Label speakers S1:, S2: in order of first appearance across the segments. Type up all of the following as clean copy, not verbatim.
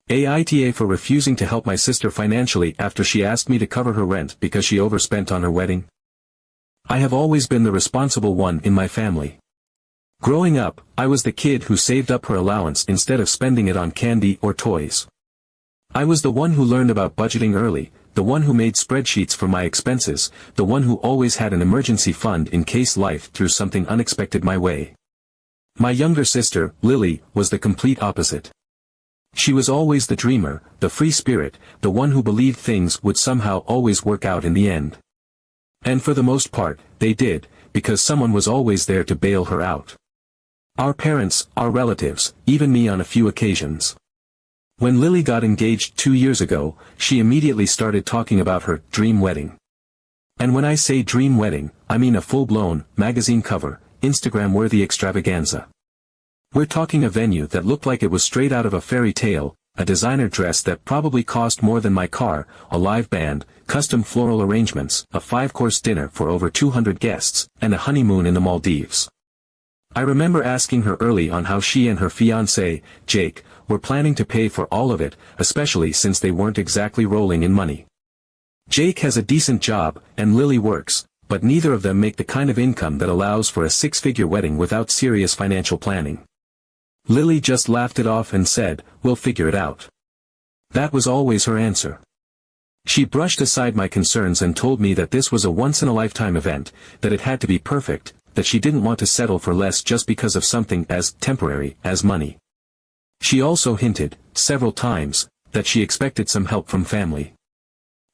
S1: AITA for refusing to help my sister financially after she asked me to cover her rent because she overspent on her wedding. I have always been the responsible one in my family. Growing up, I was the kid who saved up her allowance instead of spending it on candy or toys. I was the one who learned about budgeting early, the one who made spreadsheets for my expenses, the one who always had an emergency fund in case life threw something unexpected my way. My younger sister, Lily, was the complete opposite. She was always the dreamer, the free spirit, the one who believed things would somehow always work out in the end. And for the most part, they did, because someone was always there to bail her out. Our parents, our relatives, even me on a few occasions. When Lily got engaged 2 years ago, she immediately started talking about her dream wedding. And when I say dream wedding, I mean a full-blown, magazine cover, Instagram-worthy extravaganza. We're talking a venue that looked like it was straight out of a fairy tale, a designer dress that probably cost more than my car, a live band, custom floral arrangements, a 5-course dinner for over 200 guests, and a honeymoon in the Maldives. I remember asking her early on how she and her fiancé, Jake, were planning to pay for all of it, especially since they weren't exactly rolling in money. Jake has a decent job, and Lily works, but neither of them make the kind of income that allows for a 6-figure wedding without serious financial planning. Lily just laughed it off and said, "We'll figure it out." That was always her answer. She brushed aside my concerns and told me that this was a once-in-a-lifetime event, that it had to be perfect, that she didn't want to settle for less just because of something as temporary as money. She also hinted, several times, that she expected some help from family.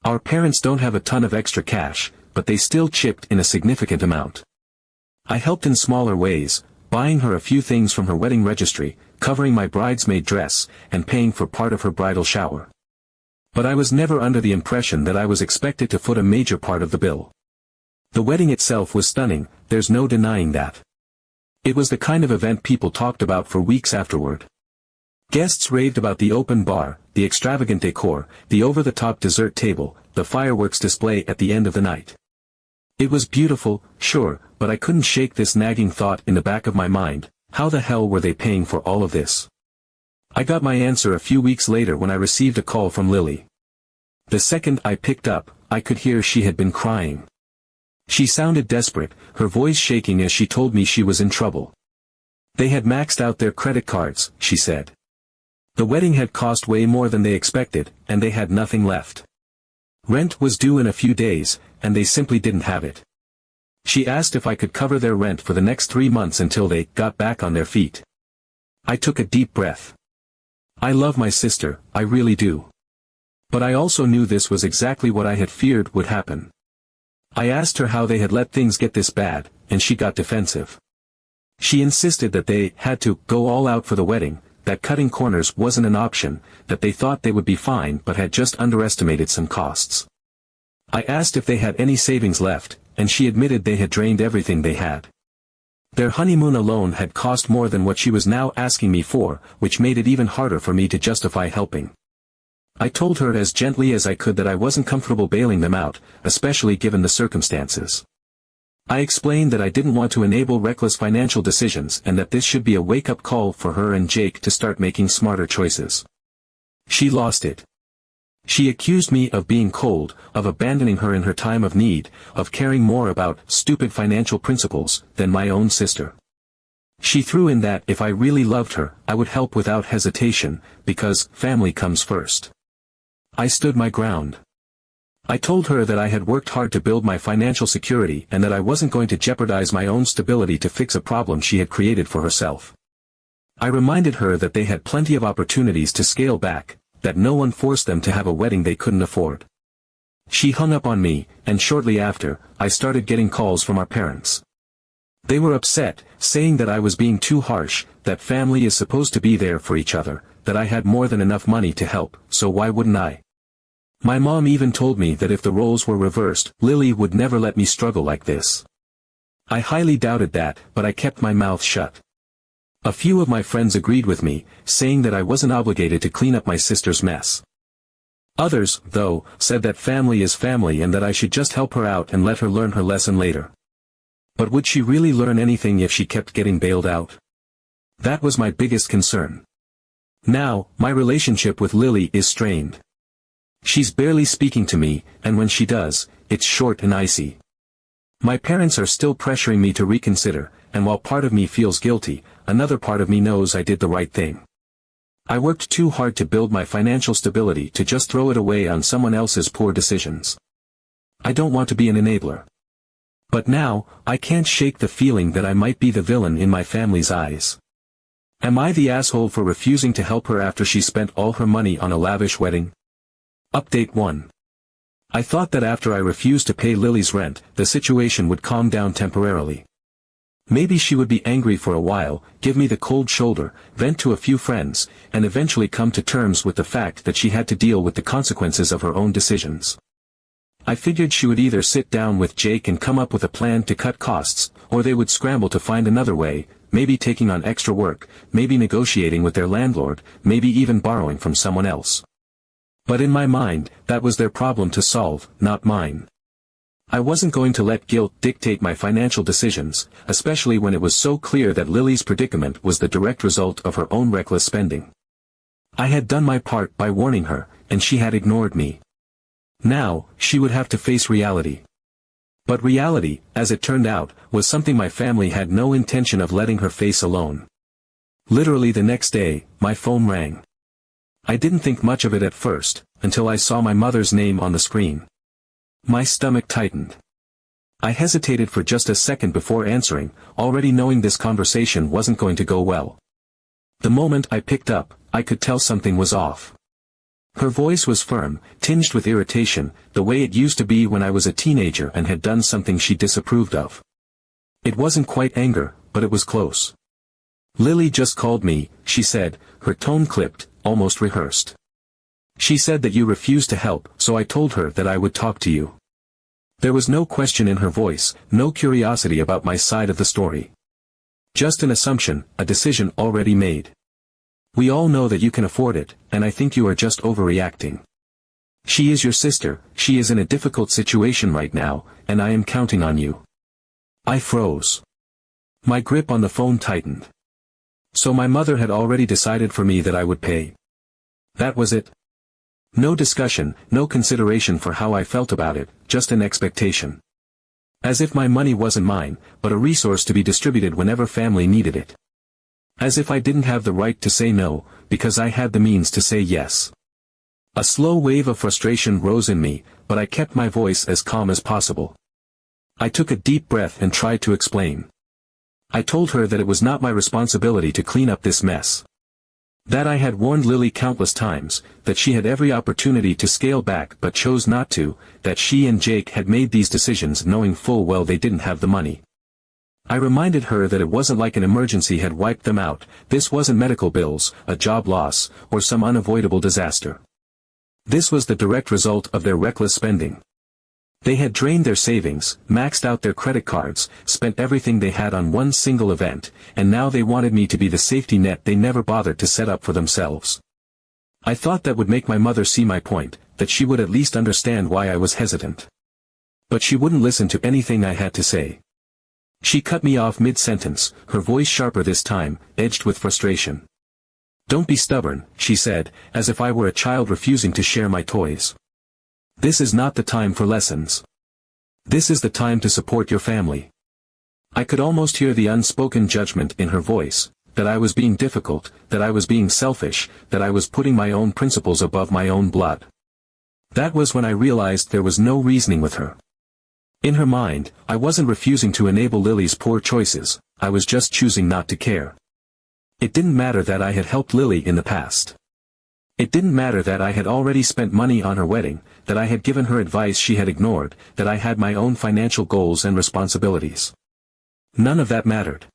S1: Our parents don't have a ton of extra cash, but they still chipped in a significant amount. I helped in smaller ways, buying her a few things from her wedding registry, covering my bridesmaid dress, and paying for part of her bridal shower. But I was never under the impression that I was expected to foot a major part of the bill. The wedding itself was stunning, there's no denying that. It was the kind of event people talked about for weeks afterward. Guests raved about the open bar, the extravagant decor, the over-the-top dessert table, the fireworks display at the end of the night. It was beautiful, sure, but I couldn't shake this nagging thought in the back of my mind: how the hell were they paying for all of this? I got my answer a few weeks later when I received a call from Lily. The second I picked up, I could hear she had been crying. She sounded desperate, her voice shaking as she told me she was in trouble. They had maxed out their credit cards, she said. The wedding had cost way more than they expected, and they had nothing left. Rent was due in a few days, and they simply didn't have it. She asked if I could cover their rent for the next 3 months until they got back on their feet. I took a deep breath. I love my sister, I really do. But I also knew this was exactly what I had feared would happen. I asked her how they had let things get this bad, and she got defensive. She insisted that they had to go all out for the wedding, that cutting corners wasn't an option, that they thought they would be fine but had just underestimated some costs. I asked if they had any savings left, and she admitted they had drained everything they had. Their honeymoon alone had cost more than what she was now asking me for, which made it even harder for me to justify helping. I told her as gently as I could that I wasn't comfortable bailing them out, especially given the circumstances. I explained that I didn't want to enable reckless financial decisions and that this should be a wake-up call for her and Jake to start making smarter choices. She lost it. She accused me of being cold, of abandoning her in her time of need, of caring more about stupid financial principles than my own sister. She threw in that if I really loved her, I would help without hesitation, because family comes first. I stood my ground. I told her that I had worked hard to build my financial security and that I wasn't going to jeopardize my own stability to fix a problem she had created for herself. I reminded her that they had plenty of opportunities to scale back, that no one forced them to have a wedding they couldn't afford. She hung up on me, and shortly after, I started getting calls from our parents. They were upset, saying that I was being too harsh, that family is supposed to be there for each other, that I had more than enough money to help, so why wouldn't I? My mom even told me that if the roles were reversed, Lily would never let me struggle like this. I highly doubted that, but I kept my mouth shut. A few of my friends agreed with me, saying that I wasn't obligated to clean up my sister's mess. Others, though, said that family is family and that I should just help her out and let her learn her lesson later. But would she really learn anything if she kept getting bailed out? That was my biggest concern. Now, my relationship with Lily is strained. She's barely speaking to me, and when she does, it's short and icy. My parents are still pressuring me to reconsider, and while part of me feels guilty, another part of me knows I did the right thing. I worked too hard to build my financial stability to just throw it away on someone else's poor decisions. I don't want to be an enabler. But now, I can't shake the feeling that I might be the villain in my family's eyes. Am I the asshole for refusing to help her after she spent all her money on a lavish wedding? Update 1. I thought that after I refused to pay Lily's rent, the situation would calm down temporarily. Maybe she would be angry for a while, give me the cold shoulder, vent to a few friends, and eventually come to terms with the fact that she had to deal with the consequences of her own decisions. I figured she would either sit down with Jake and come up with a plan to cut costs, or they would scramble to find another way, maybe taking on extra work, maybe negotiating with their landlord, maybe even borrowing from someone else. But in my mind, that was their problem to solve, not mine. I wasn't going to let guilt dictate my financial decisions, especially when it was so clear that Lily's predicament was the direct result of her own reckless spending. I had done my part by warning her, and she had ignored me. Now, she would have to face reality. But reality, as it turned out, was something my family had no intention of letting her face alone. Literally the next day, my phone rang. I didn't think much of it at first, until I saw my mother's name on the screen. My stomach tightened. I hesitated for just a second before answering, already knowing this conversation wasn't going to go well. The moment I picked up, I could tell something was off. Her voice was firm, tinged with irritation, the way it used to be when I was a teenager and had done something she disapproved of. It wasn't quite anger, but it was close. "Lily just called me," she said, her tone clipped, almost rehearsed. "She said that you refused to help, so I told her that I would talk to you." There was no question in her voice, no curiosity about my side of the story. Just an assumption, a decision already made. "We all know that you can afford it, and I think you are just overreacting. She is your sister, she is in a difficult situation right now, and I am counting on you." I froze. My grip on the phone tightened. So my mother had already decided for me that I would pay. That was it. No discussion, no consideration for how I felt about it, just an expectation. As if my money wasn't mine, but a resource to be distributed whenever family needed it. As if I didn't have the right to say no, because I had the means to say yes. A slow wave of frustration rose in me, but I kept my voice as calm as possible. I took a deep breath and tried to explain. I told her that it was not my responsibility to clean up this mess. That I had warned Lily countless times, that she had every opportunity to scale back but chose not to, that she and Jake had made these decisions knowing full well they didn't have the money. I reminded her that it wasn't like an emergency had wiped them out, this wasn't medical bills, a job loss, or some unavoidable disaster. This was the direct result of their reckless spending. They had drained their savings, maxed out their credit cards, spent everything they had on one single event, and now they wanted me to be the safety net they never bothered to set up for themselves. I thought that would make my mother see my point, that she would at least understand why I was hesitant. But she wouldn't listen to anything I had to say. She cut me off mid-sentence, her voice sharper this time, edged with frustration. "Don't be stubborn," she said, as if I were a child refusing to share my toys. "This is not the time for lessons. This is the time to support your family." I could almost hear the unspoken judgment in her voice, that I was being difficult, that I was being selfish, that I was putting my own principles above my own blood. That was when I realized there was no reasoning with her. In her mind, I wasn't refusing to enable Lily's poor choices, I was just choosing not to care. It didn't matter that I had helped Lily in the past. It didn't matter that I had already spent money on her wedding, that I had given her advice she had ignored, that I had my own financial goals and responsibilities. None of that mattered.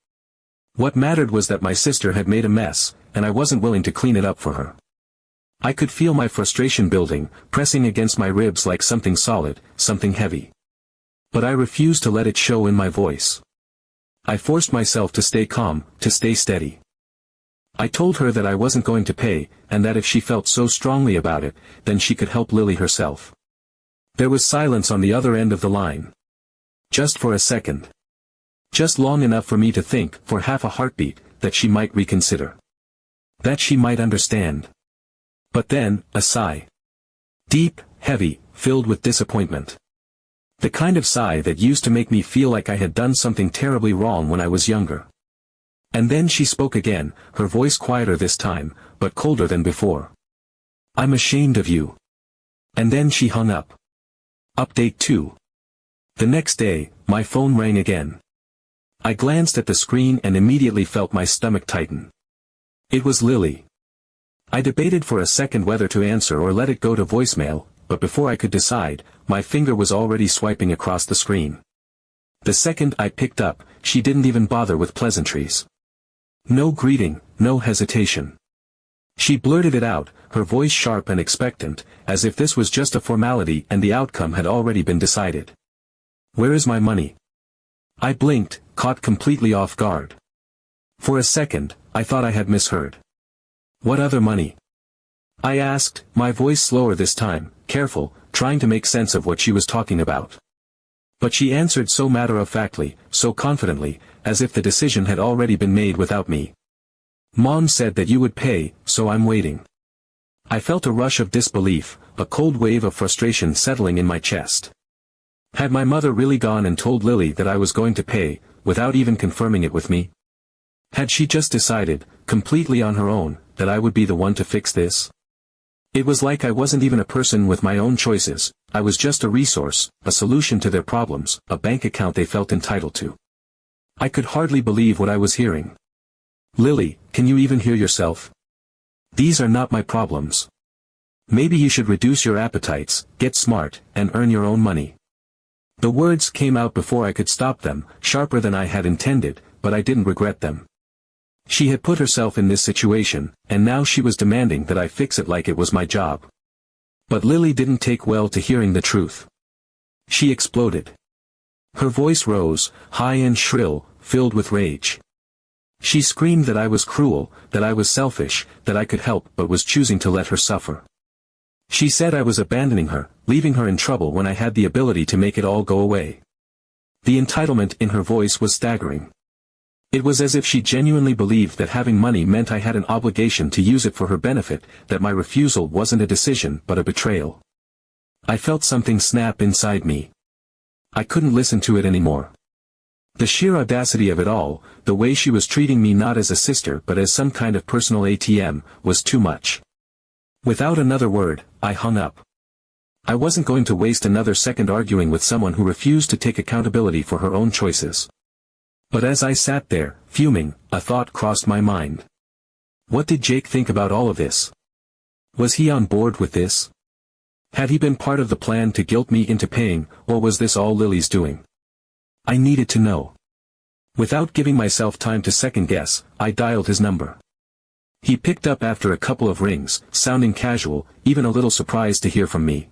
S1: What mattered was that my sister had made a mess, and I wasn't willing to clean it up for her. I could feel my frustration building, pressing against my ribs like something solid, something heavy. But I refused to let it show in my voice. I forced myself to stay calm, to stay steady. I told her that I wasn't going to pay, and that if she felt so strongly about it, then she could help Lily herself. There was silence on the other end of the line. Just for a second. Just long enough for me to think, for half a heartbeat, that she might reconsider. That she might understand. But then, a sigh. Deep, heavy, filled with disappointment. The kind of sigh that used to make me feel like I had done something terribly wrong when I was younger. And then she spoke again, her voice quieter this time, but colder than before. "I'm ashamed of you." And then she hung up. Update 2. The next day, my phone rang again. I glanced at the screen and immediately felt my stomach tighten. It was Lily. I debated for a second whether to answer or let it go to voicemail, but before I could decide, my finger was already swiping across the screen. The second I picked up, she didn't even bother with pleasantries. No greeting, no hesitation. She blurted it out, her voice sharp and expectant, as if this was just a formality and the outcome had already been decided. "Where is my money?" I blinked, caught completely off guard. For a second, I thought I had misheard. "What other money?" I asked, my voice slower this time, careful, trying to make sense of what she was talking about. But she answered so matter-of-factly, so confidently, as if the decision had already been made without me. "Mom said that you would pay, so I'm waiting." I felt a rush of disbelief, a cold wave of frustration settling in my chest. Had my mother really gone and told Lily that I was going to pay, without even confirming it with me? Had she just decided, completely on her own, that I would be the one to fix this? It was like I wasn't even a person with my own choices, I was just a resource, a solution to their problems, a bank account they felt entitled to. I could hardly believe what I was hearing. "Lily, can you even hear yourself? These are not my problems. Maybe you should reduce your appetites, get smart, and earn your own money." The words came out before I could stop them, sharper than I had intended, but I didn't regret them. She had put herself in this situation, and now she was demanding that I fix it like it was my job. But Lily didn't take well to hearing the truth. She exploded. Her voice rose, high and shrill, filled with rage. She screamed that I was cruel, that I was selfish, that I could help but was choosing to let her suffer. She said I was abandoning her, leaving her in trouble when I had the ability to make it all go away. The entitlement in her voice was staggering. It was as if she genuinely believed that having money meant I had an obligation to use it for her benefit, that my refusal wasn't a decision but a betrayal. I felt something snap inside me. I couldn't listen to it anymore. The sheer audacity of it all, the way she was treating me not as a sister but as some kind of personal ATM, was too much. Without another word, I hung up. I wasn't going to waste another second arguing with someone who refused to take accountability for her own choices. But as I sat there, fuming, a thought crossed my mind. What did Jake think about all of this? Was he on board with this? Had he been part of the plan to guilt me into paying, or was this all Lily's doing? I needed to know. Without giving myself time to second guess, I dialed his number. He picked up after a couple of rings, sounding casual, even a little surprised to hear from me.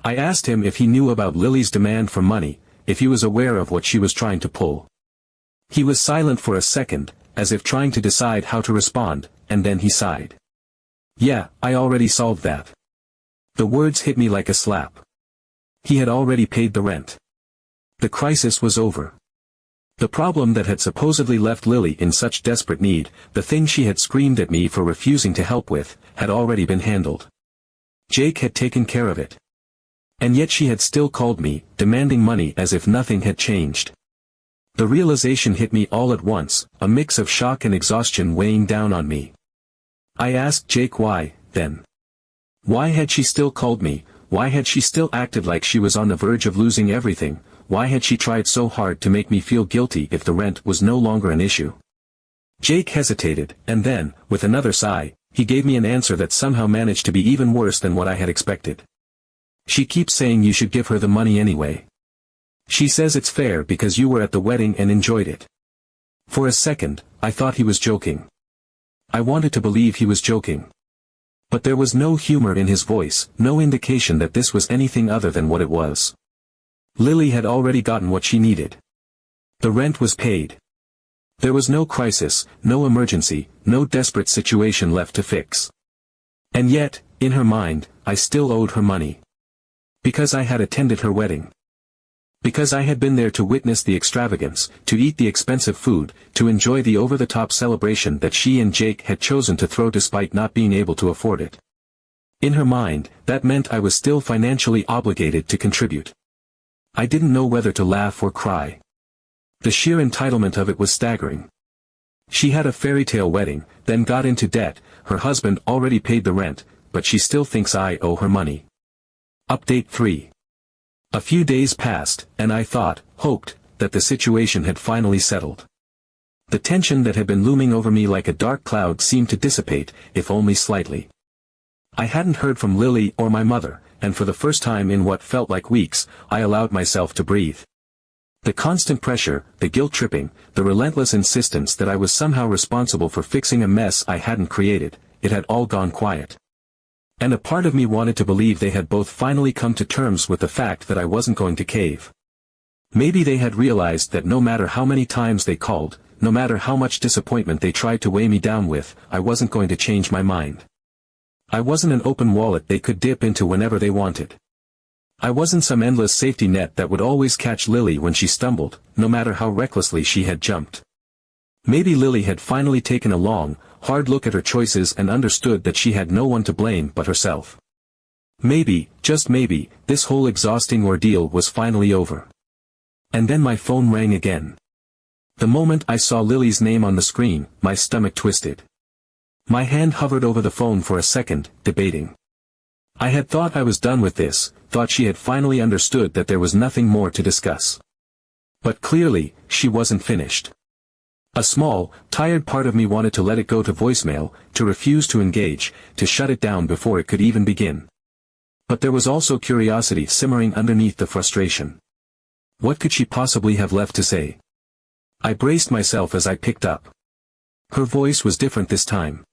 S1: I asked him if he knew about Lily's demand for money, if he was aware of what she was trying to pull. He was silent for a second, as if trying to decide how to respond, and then he sighed. "Yeah, I already solved that." The words hit me like a slap. He had already paid the rent. The crisis was over. The problem that had supposedly left Lily in such desperate need, the thing she had screamed at me for refusing to help with, had already been handled. Jake had taken care of it. And yet she had still called me, demanding money as if nothing had changed. The realization hit me all at once, a mix of shock and exhaustion weighing down on me. I asked Jake why, then. Why had she still called me? Why had she still acted like she was on the verge of losing everything? Why had she tried so hard to make me feel guilty if the rent was no longer an issue? Jake hesitated, and then, with another sigh, he gave me an answer that somehow managed to be even worse than what I had expected. "She keeps saying you should give her the money anyway. She says it's fair because you were at the wedding and enjoyed it." For a second, I thought he was joking. I wanted to believe he was joking. But there was no humor in his voice, no indication that this was anything other than what it was. Lily had already gotten what she needed. The rent was paid. There was no crisis, no emergency, no desperate situation left to fix. And yet, in her mind, I still owed her money. Because I had attended her wedding. Because I had been there to witness the extravagance, to eat the expensive food, to enjoy the over-the-top celebration that she and Jake had chosen to throw despite not being able to afford it. In her mind, that meant I was still financially obligated to contribute. I didn't know whether to laugh or cry. The sheer entitlement of it was staggering. She had a fairy tale wedding, then got into debt, her husband already paid the rent, but she still thinks I owe her money. Update 3. A few days passed, and I hoped, that the situation had finally settled. The tension that had been looming over me like a dark cloud seemed to dissipate, if only slightly. I hadn't heard from Lily or my mother, and for the first time in what felt like weeks, I allowed myself to breathe. The constant pressure, the guilt-tripping, the relentless insistence that I was somehow responsible for fixing a mess I hadn't created, it had all gone quiet. And a part of me wanted to believe they had both finally come to terms with the fact that I wasn't going to cave. Maybe they had realized that no matter how many times they called, no matter how much disappointment they tried to weigh me down with, I wasn't going to change my mind. I wasn't an open wallet they could dip into whenever they wanted. I wasn't some endless safety net that would always catch Lily when she stumbled, no matter how recklessly she had jumped. Maybe Lily had finally taken a long, hard look at her choices and understood that she had no one to blame but herself. Maybe, just maybe, this whole exhausting ordeal was finally over. And then my phone rang again. The moment I saw Lily's name on the screen, my stomach twisted. My hand hovered over the phone for a second, debating. I had thought I was done with this, thought she had finally understood that there was nothing more to discuss. But clearly, she wasn't finished. A small, tired part of me wanted to let it go to voicemail, to refuse to engage, to shut it down before it could even begin. But there was also curiosity simmering underneath the frustration. What could she possibly have left to say? I braced myself as I picked up. Her voice was different this time.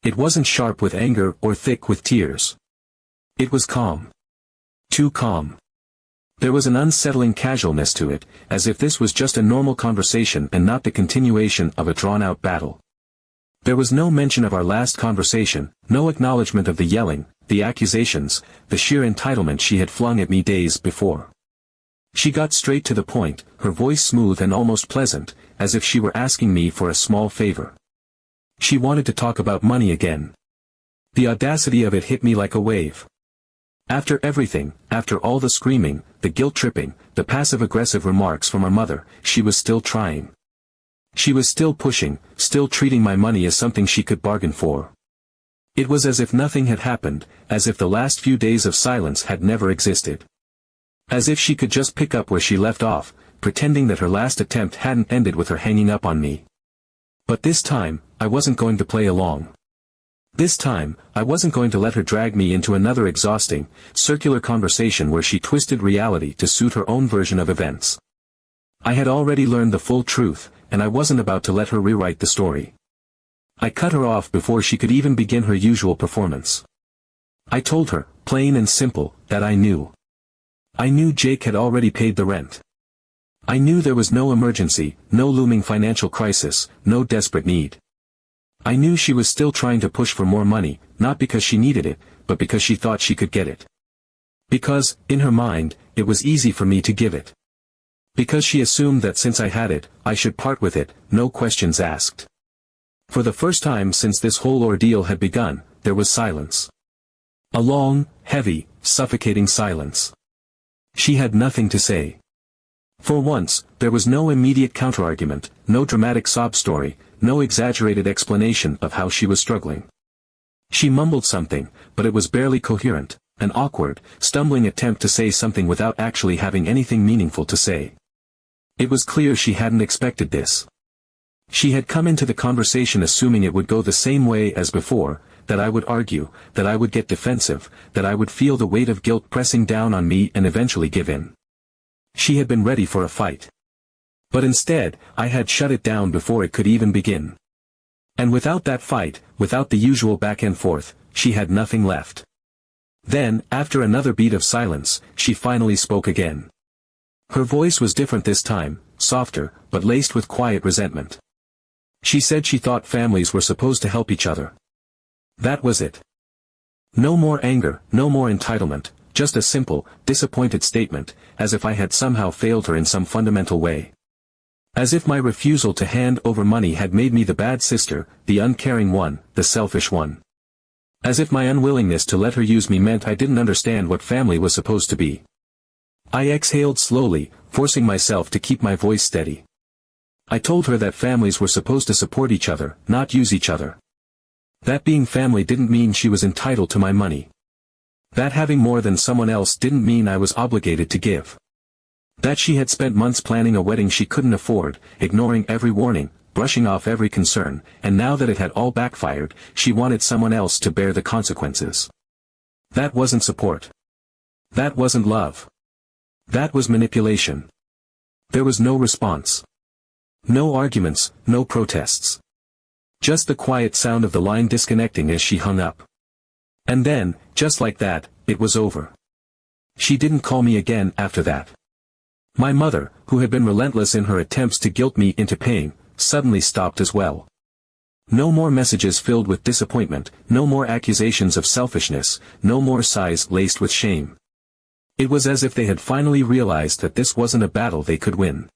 S1: It wasn't sharp with anger or thick with tears. It was calm. Too calm. There was an unsettling casualness to it, as if this was just a normal conversation and not the continuation of a drawn-out battle. There was no mention of our last conversation, no acknowledgement of the yelling, the accusations, the sheer entitlement she had flung at me days before. She got straight to the point, her voice smooth and almost pleasant, as if she were asking me for a small favor. She wanted to talk about money again. The audacity of it hit me like a wave. After everything, after all the screaming, the guilt-tripping, the passive-aggressive remarks from her mother, she was still trying. She was still pushing, still treating my money as something she could bargain for. It was as if nothing had happened, as if the last few days of silence had never existed. As if she could just pick up where she left off, pretending that her last attempt hadn't ended with her hanging up on me. But this time, I wasn't going to play along. This time, I wasn't going to let her drag me into another exhausting, circular conversation where she twisted reality to suit her own version of events. I had already learned the full truth, and I wasn't about to let her rewrite the story. I cut her off before she could even begin her usual performance. I told her, plain and simple, that I knew. I knew Jake had already paid the rent. I knew there was no emergency, no looming financial crisis, no desperate need. I knew she was still trying to push for more money, not because she needed it, but because she thought she could get it. Because, in her mind, it was easy for me to give it. Because she assumed that since I had it, I should part with it, no questions asked. For the first time since this whole ordeal had begun, there was silence. A long, heavy, suffocating silence. She had nothing to say. For once, there was no immediate counterargument, no dramatic sob story, no exaggerated explanation of how she was struggling. She mumbled something, but it was barely coherent, an awkward, stumbling attempt to say something without actually having anything meaningful to say. It was clear she hadn't expected this. She had come into the conversation assuming it would go the same way as before, that I would argue, that I would get defensive, that I would feel the weight of guilt pressing down on me and eventually give in. She had been ready for a fight. But instead, I had shut it down before it could even begin. And without that fight, without the usual back and forth, she had nothing left. Then, after another beat of silence, she finally spoke again. Her voice was different this time, softer, but laced with quiet resentment. She said she thought families were supposed to help each other. That was it. No more anger, no more entitlement, just a simple, disappointed statement, as if I had somehow failed her in some fundamental way. As if my refusal to hand over money had made me the bad sister, the uncaring one, the selfish one. As if my unwillingness to let her use me meant I didn't understand what family was supposed to be. I exhaled slowly, forcing myself to keep my voice steady. I told her that families were supposed to support each other, not use each other. That being family didn't mean she was entitled to my money. That having more than someone else didn't mean I was obligated to give. That she had spent months planning a wedding she couldn't afford, ignoring every warning, brushing off every concern, and now that it had all backfired, she wanted someone else to bear the consequences. That wasn't support. That wasn't love. That was manipulation. There was no response. No arguments, no protests. Just the quiet sound of the line disconnecting as she hung up. And then, just like that, it was over. She didn't call me again after that. My mother, who had been relentless in her attempts to guilt me into paying, suddenly stopped as well. No more messages filled with disappointment, no more accusations of selfishness, no more sighs laced with shame. It was as if they had finally realized that this wasn't a battle they could win.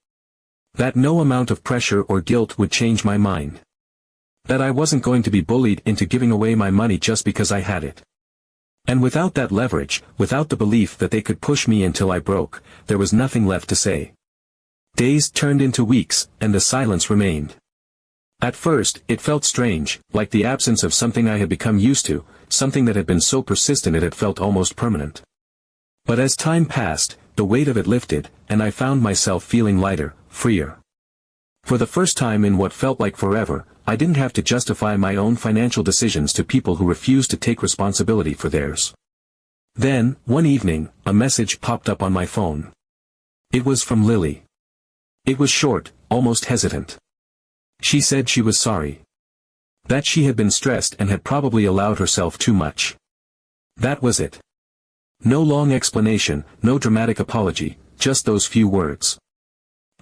S1: That no amount of pressure or guilt would change my mind. That I wasn't going to be bullied into giving away my money just because I had it. And without that leverage, without the belief that they could push me until I broke, there was nothing left to say. Days turned into weeks, and the silence remained. At first, it felt strange, like the absence of something I had become used to, something that had been so persistent it had felt almost permanent. But as time passed, the weight of it lifted, and I found myself feeling lighter, freer. For the first time in what felt like forever, I didn't have to justify my own financial decisions to people who refused to take responsibility for theirs. Then, one evening, a message popped up on my phone. It was from Lily. It was short, almost hesitant. She said she was sorry. That she had been stressed and had probably allowed herself too much. That was it. No long explanation, no dramatic apology, just those few words.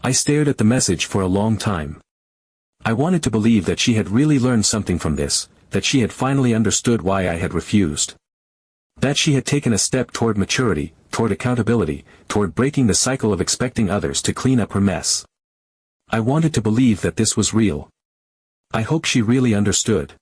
S1: I stared at the message for a long time. I wanted to believe that she had really learned something from this, that she had finally understood why I had refused. That she had taken a step toward maturity, toward accountability, toward breaking the cycle of expecting others to clean up her mess. I wanted to believe that this was real. I hoped she really understood.